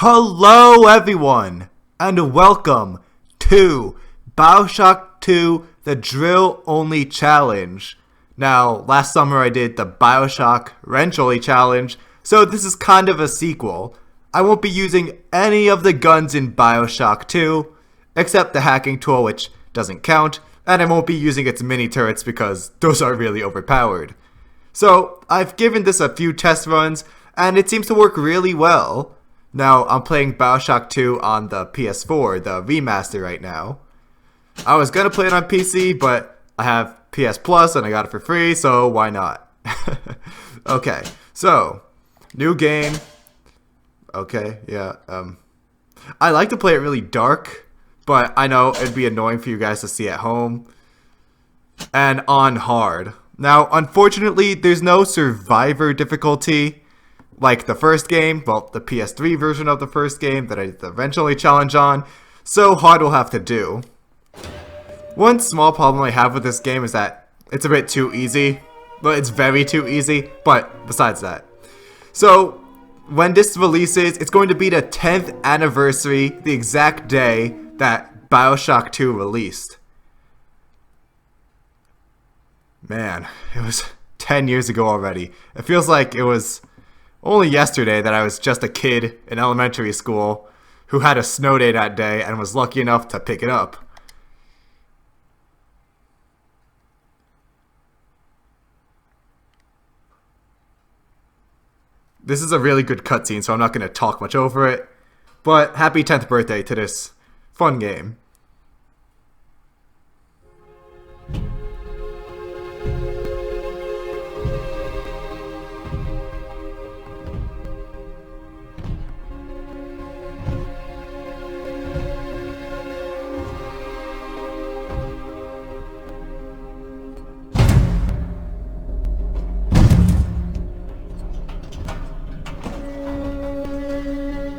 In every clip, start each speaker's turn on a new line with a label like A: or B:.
A: Hello everyone, and welcome to BioShock 2, the Drill Only Challenge. Now, last summer I did the BioShock Wrench Only Challenge, so this is kind of a sequel. I won't be using any of the guns in BioShock 2, except the hacking tool, which doesn't count, and I won't be using its mini turrets because those are really overpowered. So, I've given this a few test runs, and it seems to work really well. Now, I'm playing BioShock 2 on the PS4, the remaster right now. I was gonna play it on PC, but I have PS Plus and I got it for free, so why not? Okay, so, new game. Okay, yeah, I like to play it really dark, but I know it'd be annoying for you guys to see at home. And on hard. Now, unfortunately, there's no survivor difficulty like the first game, well, the PS3 version of the first game that I did the Wrench Only challenge on, so hard will have to do. One small problem I have with this game is that it's a bit too easy. Well, it's very too easy, but besides that. So, when this releases, it's going to be the 10th anniversary, the exact day that BioShock 2 released. Man, it was 10 years ago already. It feels like it was only yesterday that I was just a kid in elementary school who had a snow day that day and was lucky enough to pick it up. This is a really good cutscene, so I'm not going to talk much over it. But happy 10th birthday to this fun game.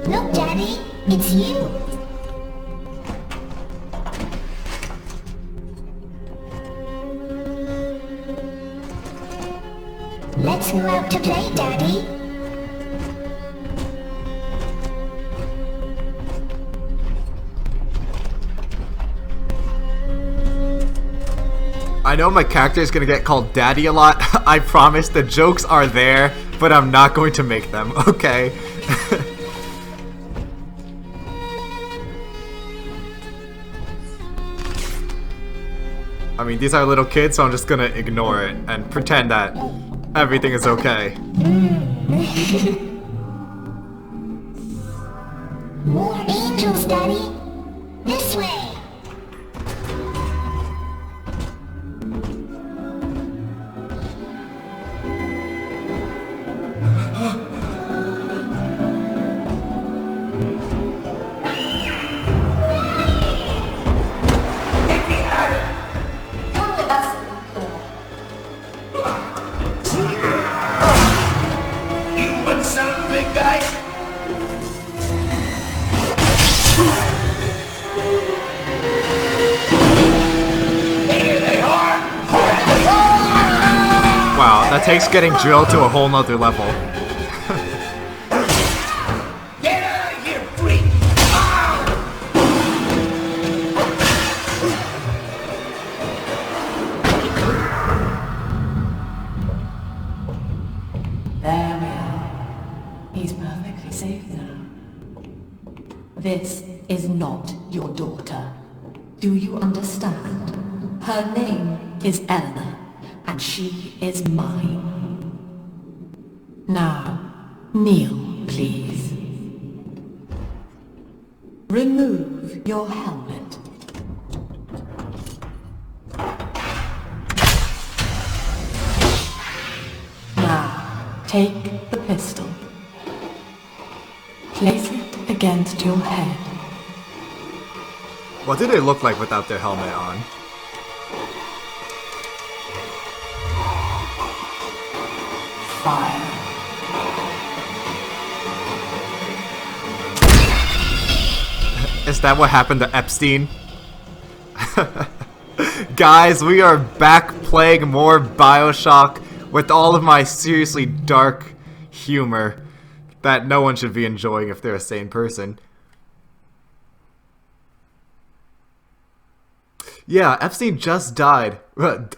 B: Look, Daddy, it's you. Let's go out to play, Daddy.
A: I know my character is going to get called Daddy a lot. I promise the jokes are there, but I'm not going to make them, okay? I mean, these are little kids, so I'm just gonna ignore it and pretend that everything is okay.
B: More angels, Daddy. This way.
A: Wow, that takes getting drilled to a whole nother level.
C: Get out of here, freak!
D: There we are. He's perfectly safe now. This is not your daughter. Do you understand? Her name is Eleanor, and she is mine. Now, kneel, please. Remove your helmet. Now, take the pistol. Place it against your head.
A: What do they look like without their helmet on?
D: Fire.
A: Is that what happened to Epstein? Guys, we are back playing more BioShock with all of my seriously dark humor. that no one should be enjoying if they're a sane person. Yeah, Epstein just died.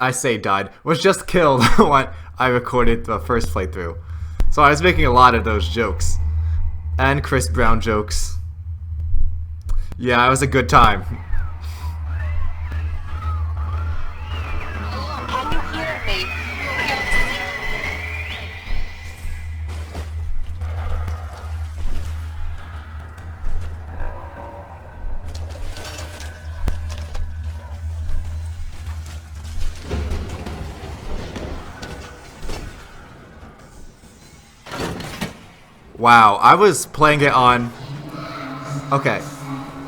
A: I say died. Was just killed when I recorded the first playthrough. So I was making a lot of those jokes. And Chris Brown jokes. Yeah, it was a good time.
B: Can you hear me?
A: Wow, I was playing it on... Okay.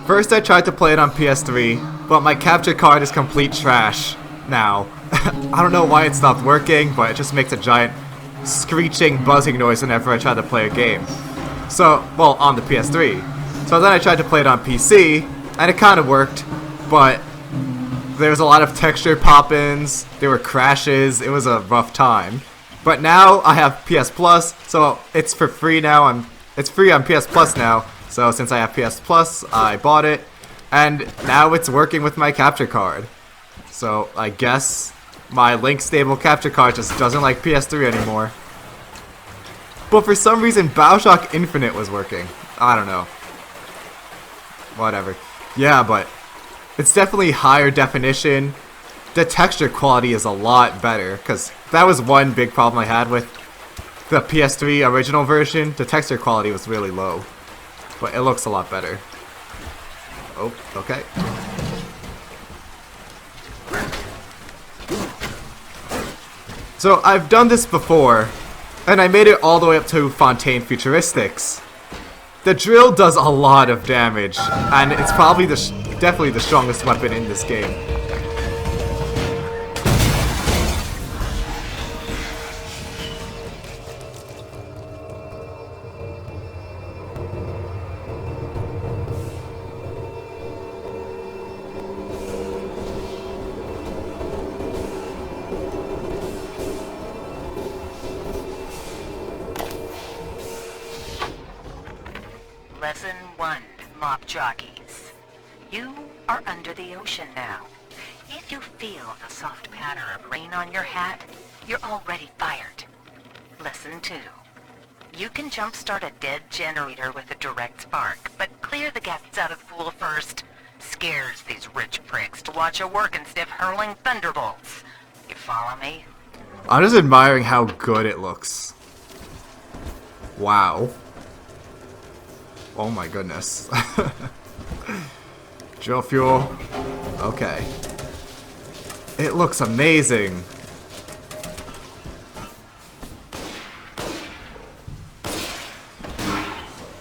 A: First I tried to play it on PS3, but my capture card is complete trash now. I don't know why it stopped working, but it just makes a giant screeching, buzzing noise whenever I try to play a game. So, well, on the PS3. So then I tried to play it on PC, and it kind of worked, but there was a lot of texture pop-ins, there were crashes, it was a rough time. But now I have PS Plus, so it's for free now. It's free on PS Plus now. So since I have PS Plus, I bought it, and now it's working with my capture card. So I guess my link stable capture card just doesn't like PS3 anymore. But for some reason, BioShock Infinite was working. I don't know. Whatever. Yeah, but it's definitely higher definition. The texture quality is a lot better, because that was one big problem I had with the PS3 original version. The texture quality was really low, but it looks a lot better. Oh, okay. So I've done this before, and I made it all the way up to Fontaine Futuristics. The drill does a lot of damage, and it's probably definitely the strongest weapon in this game.
E: Lesson 1, mop jockeys. You are under the ocean now. If you feel the soft patter of rain on your hat, you're already fired. Lesson 2. You can jumpstart a dead generator with a direct spark, but clear the guests out of the pool first. Scares these rich pricks to watch a working stiff hurling thunderbolts. You follow me?
A: I'm just admiring how good it looks. Wow. Oh my goodness. Drill fuel. Okay. It looks amazing.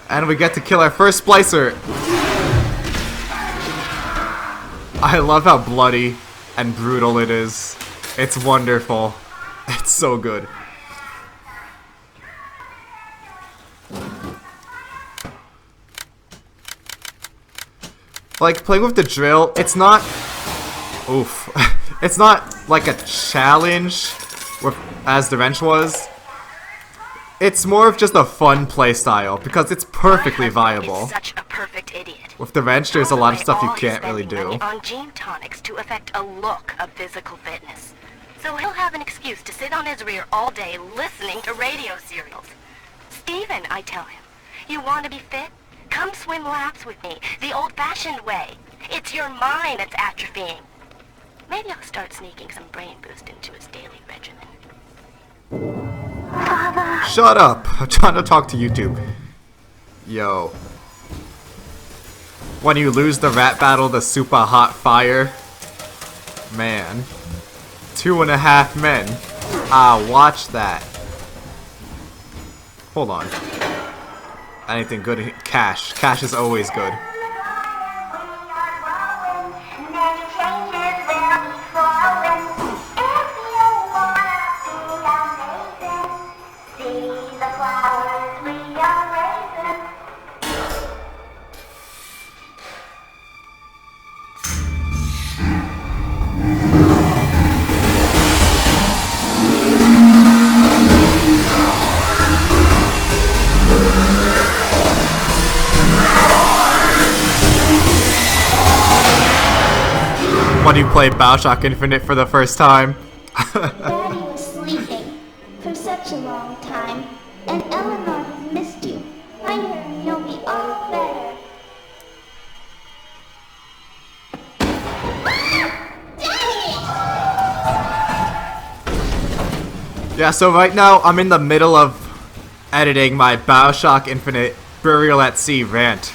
A: And we get to kill our first splicer. I love how bloody and brutal it is. It's wonderful. It's so good. Like, playing with the drill, it's not... Oof. It's not like a challenge as the wrench was. It's more of just a fun playstyle, because it's perfectly viable.
E: Such a perfect idiot.
A: With the wrench, there's a lot of stuff you can't really do.
E: On gene tonics to affect a look of physical fitness. So he'll have an excuse to sit on his rear all day listening to radio serials. Steven, I tell him, you want to be fit? Come swim laps with me, the old-fashioned way. It's your mind that's atrophying. Maybe I'll start sneaking some brain boost into his daily regimen. Father.
A: Shut up! I'm trying to talk to YouTube. Yo. When you lose the rat battle, the super hot fire. Man. 2.5 men. Ah, watch that. Hold on. Anything good? Cash. Cash is always good. when you play BioShock Infinite for the first time.
B: Daddy was sleeping for such a long time, and Eleanor has missed you. Find her and you'll be all better.
A: Yeah, so right now I'm in the middle of editing my BioShock Infinite Burial at Sea rant.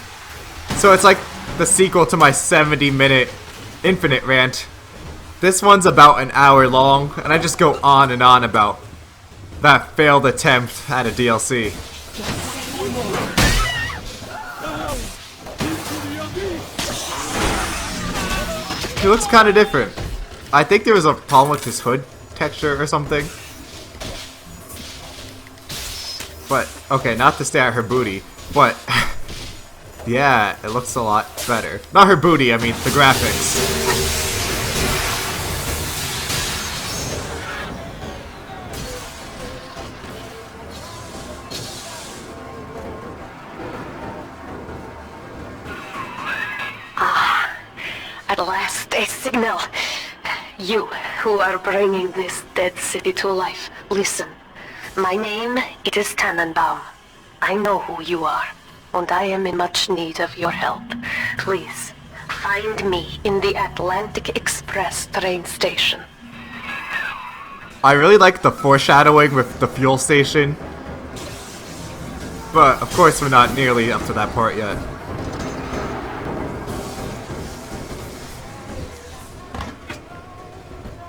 A: So it's like the sequel to my 70-minute Infinite rant. This one's about an hour long, and I just go on and on about that failed attempt at a DLC. He looks kind of different. I think there was a problem with his hood texture or something. But, okay, not to stare at her booty, but yeah, it looks a lot better. Not her booty, I mean the graphics.
E: At last, a signal. You, who are bringing this dead city to life, listen. My name, it is Tannenbaum. I know who you are, and I am in much need of your help. Please, find me in the Atlantic Express train station.
A: I really like the foreshadowing with the fuel station. But, of course, we're not nearly up to that part yet.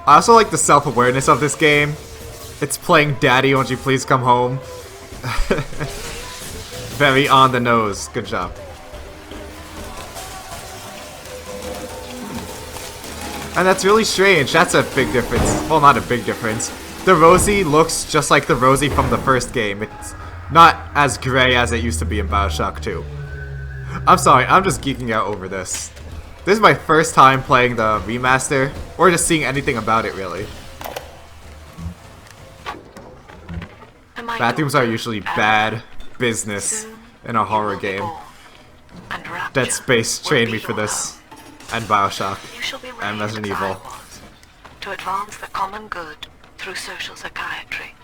A: I also like the self-awareness of this game. It's playing Daddy, won't you please come home? Very on the nose. Good job. And that's really strange. That's a big difference. Well, not a big difference. The Rosie looks just like the Rosie from the first game. It's not as gray as it used to be in BioShock 2. I'm sorry, I'm just geeking out over this. This is my first time playing the remaster, or just seeing anything about it, really. Bathrooms are usually bad business in a horror game. Dead Space trained me for this, and BioShock, and Resident Evil.
E: To advance the common good through social psychiatry.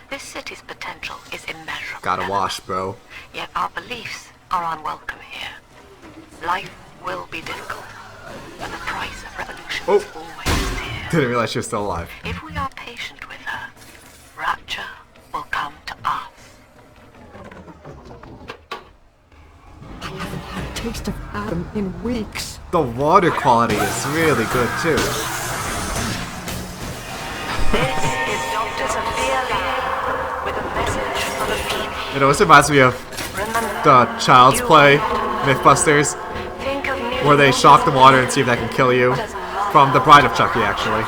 E: This city's potential is immeasurable.
A: Gotta wash, bro.
E: Yet our beliefs are unwelcome here. Life will be difficult, but the price of revolution is always dear.
A: Didn't realize she was still alive.
E: If we are patient with her, Rapture will come to us.
F: I haven't had a taste of Adam in weeks.
A: The water quality is really good, too.
E: This is Dr. Sophia Lamb with a message for the people.
A: It always reminds me of
E: Remember,
A: the Child's Play, Mythbusters,
E: think of me
A: where they shock the water and see if that can kill you. From The Bride of Chucky, actually.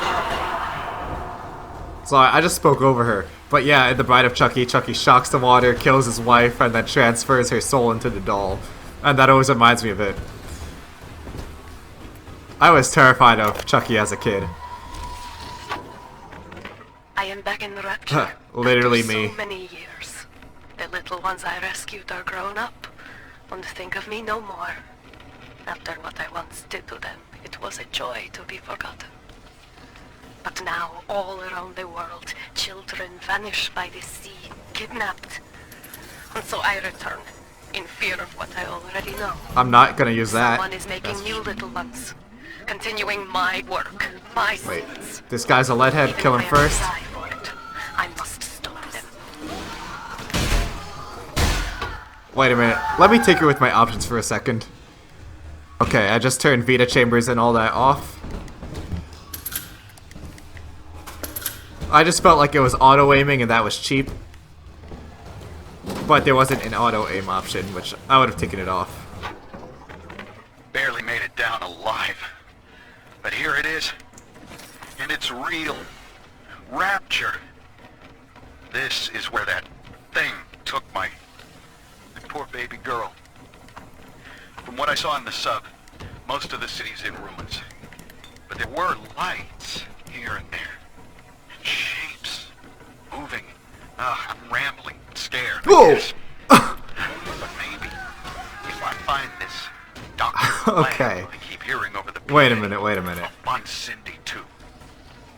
A: So I just spoke over her. But yeah, in The Bride of Chucky, Chucky shocks the water, kills his wife, and then transfers her soul into the doll. And that always reminds me of it. I was terrified of Chucky as a kid.
E: I am back in the Rapture.
A: Literally
E: after
A: me.
E: So many years. The little ones I rescued are grown up. Won't think of me no more. After what I once did to them, it was a joy to be forgotten. But now, all around the world, children vanish by the sea, kidnapped. And so I return, in fear of what I already know.
A: I'm not gonna use that.
E: Someone is making new little ones, continuing my work, my
A: Wait,
E: sins.
A: this guy's a leadhead,
E: Even
A: kill him
E: if I
A: first.
E: die for it, I must stop them.
A: Wait a minute, let me tinker with my options for a second. Okay, I just turned Vita chambers and all that off. I just felt like it was auto-aiming and that was cheap. But there wasn't an auto-aim option, which I would have taken it off.
G: Barely made it down alive. But here it is. And it's real. Rapture. This is where that thing took my poor baby girl. From what I saw in the sub, most of the city's in ruins. But there were lights here and there. And shapes moving. I'm rambling, scared. I
A: Whoa!
G: guess. But maybe, if I find this Dr.
A: Okay.
G: Lamb, I keep hearing over the
A: Wait a
G: PA.
A: minute, wait a minute.
G: On Cindy, too.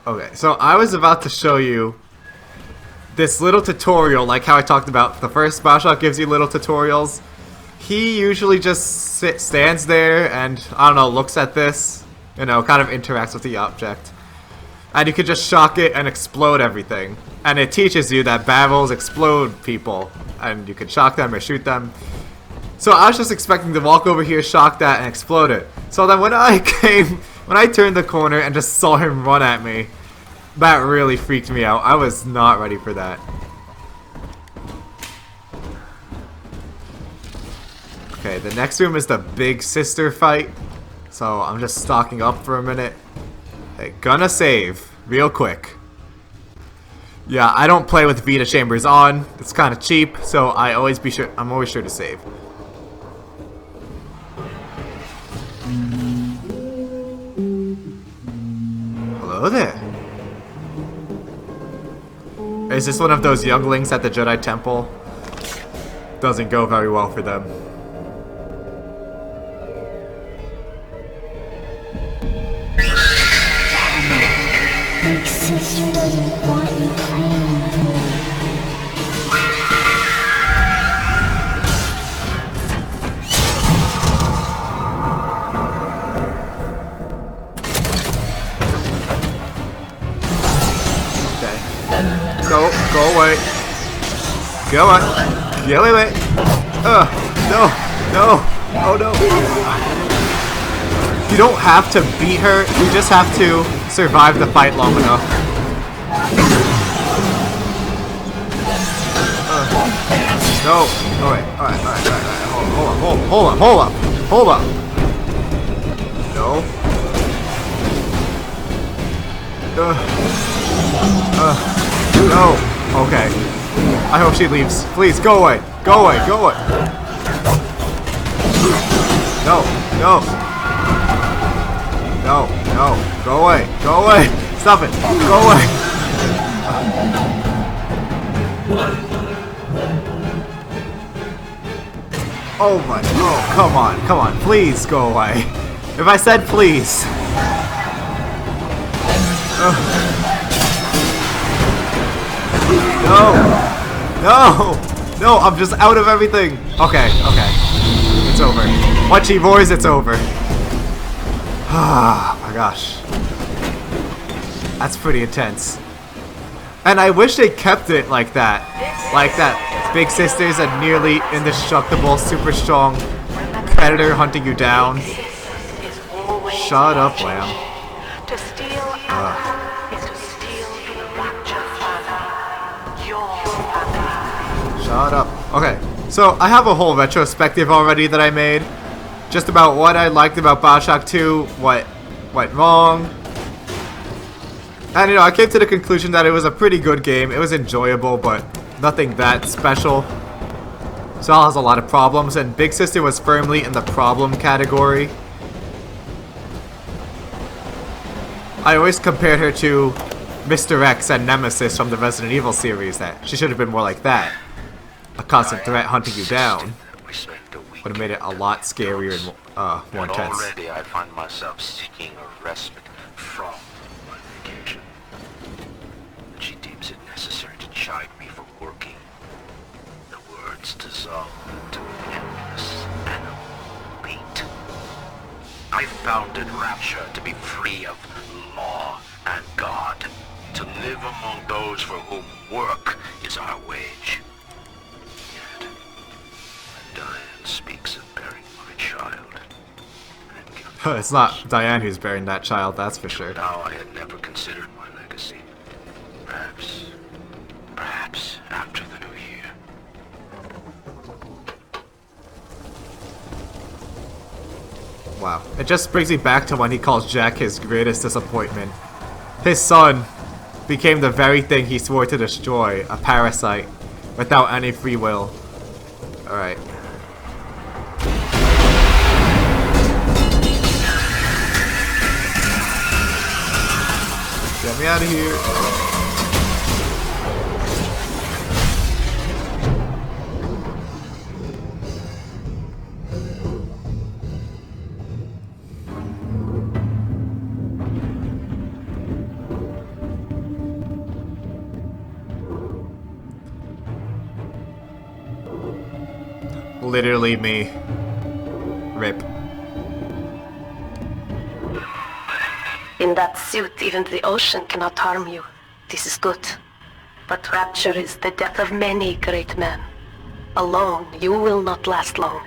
A: Okay, so I was about to show you this little tutorial, like how I talked about the first BioShock gives you little tutorials. He usually just stands there and, I don't know, looks at this, you know, kind of interacts with the object. And you could just shock it and explode everything. And it teaches you that barrels explode people, and you can shock them or shoot them. So I was just expecting to walk over here, shock that, and explode it. So then when I turned the corner and just saw him run at me, that really freaked me out. I was not ready for that. Okay, the next room is the big sister fight. So I'm just stocking up for a minute. Okay, gonna save real quick. Yeah, I don't play with Vita chambers on. It's kind of cheap, so I'm always sure to save. Hello there. Is this one of those younglings at the Jedi Temple? Doesn't go very well for them.
B: Big sister doesn't want you playing with her.
A: Go away. Go on. Yeah, wait. No. Oh no. You don't have to beat her, you just have to survive the fight long enough. No. Alright. Hold up. No. No. Okay. I hope she leaves. Please, go away. Go away. No. Go away. Stop it. Go away. Oh my. Oh, come on. Please go away. If I said please. No, I'm just out of everything. Okay. It's over. Once she roars, it's over. Ah, my gosh. That's pretty intense. And I wish they kept it like that. Like that Big Sister's a nearly indestructible, super strong predator hunting you down. Shut up, Lamb.
E: To steal Anna is to steal from the Rapture Father. Your father.
A: Shut up. Okay, so I have a whole retrospective already that I made. Just about what I liked about BioShock 2, what went wrong. And I came to the conclusion that it was a pretty good game. It was enjoyable, but nothing that special. Still has a lot of problems, and Big Sister was firmly in the problem category. I always compared her to Mr. X and Nemesis from the Resident Evil series, that she should have been more like that. A constant threat hunting you down. Would have made it a lot scarier and more intense.
H: Already I find myself seeking a respite from my vacation. She deems it necessary to chide me for working. The words dissolve into endless animal beat. I founded Rapture to be free of law and God, to live among those for whom work is our wage. Yet, when Diane speaks of bearing my child,
A: It's not Diane who's bearing that child, that's for sure.
H: now I had never considered my legacy. Perhaps after the new year.
A: Wow. It just brings me back to when he calls Jack his greatest disappointment. His son became the very thing he swore to destroy, a parasite, without any free will. Alright. Get me out of here. literally me. Rip.
D: In that suit, even the ocean cannot harm you. This is good. But Rapture is the death of many great men. Alone, you will not last long.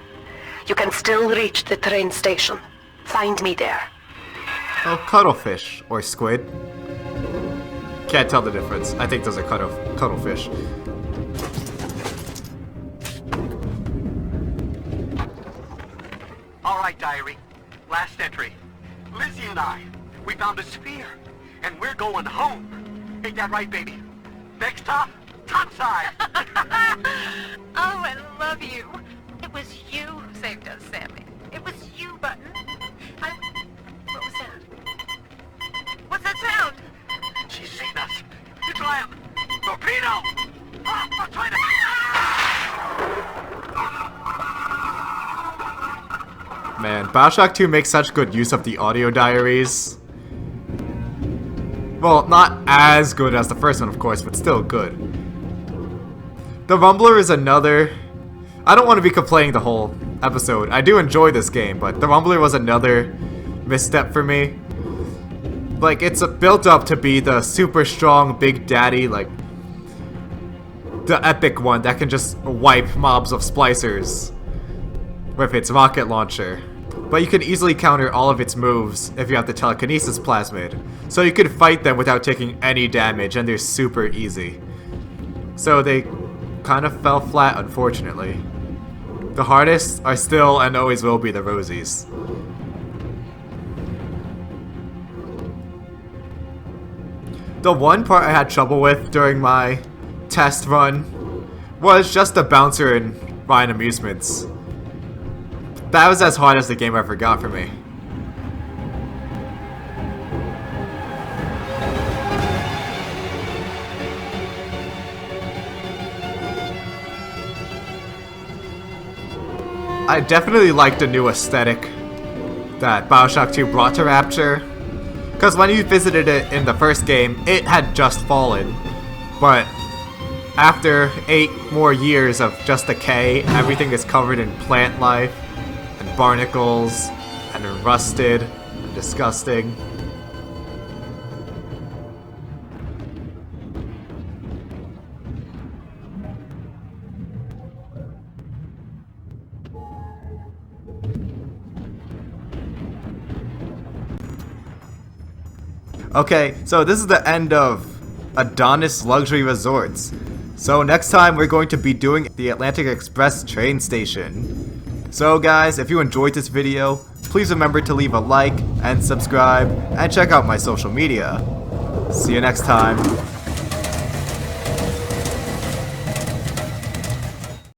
D: You can still reach the train station. Find me there.
A: Oh, cuttlefish. Or squid. Can't tell the difference. I think those are cuttlefish.
C: Alright, diary. Last entry. Lizzie and I, we found a sphere, and we're going home. Ain't that right, baby? Next stop, topside.
E: Oh, I love you. It was you who saved us, Sammy. It was you, Button. What was that? What's that sound?
C: She's seen us. It's Lamb. Torpedo! I'm trying to...
A: Man, BioShock 2 makes such good use of the audio diaries. Well, not as good as the first one, of course, but still good. The Rumbler is another... I don't want to be complaining the whole episode. I do enjoy this game, but the Rumbler was another misstep for me. Like, it's built up to be the super strong Big Daddy, like... the epic one that can just wipe mobs of splicers with its rocket launcher. But you can easily counter all of its moves if you have the telekinesis plasmid. So you can fight them without taking any damage, and they're super easy. So they kind of fell flat, unfortunately. The hardest are still and always will be the Rosies. The one part I had trouble with during my test run was just the bouncer in Ryan Amusements. That was as hard as the game ever got for me. I definitely liked the new aesthetic that BioShock 2 brought to Rapture. Because when you visited it in the first game, it had just fallen. But after 8 more years of just decay, everything is covered in plant life, and barnacles, and rusted, and disgusting. Okay, so this is the end of Adonis Luxury Resorts. So next time we're going to be doing the Atlantic Express train station. So guys, if you enjoyed this video, please remember to leave a like and subscribe and check out my social media. See you next time.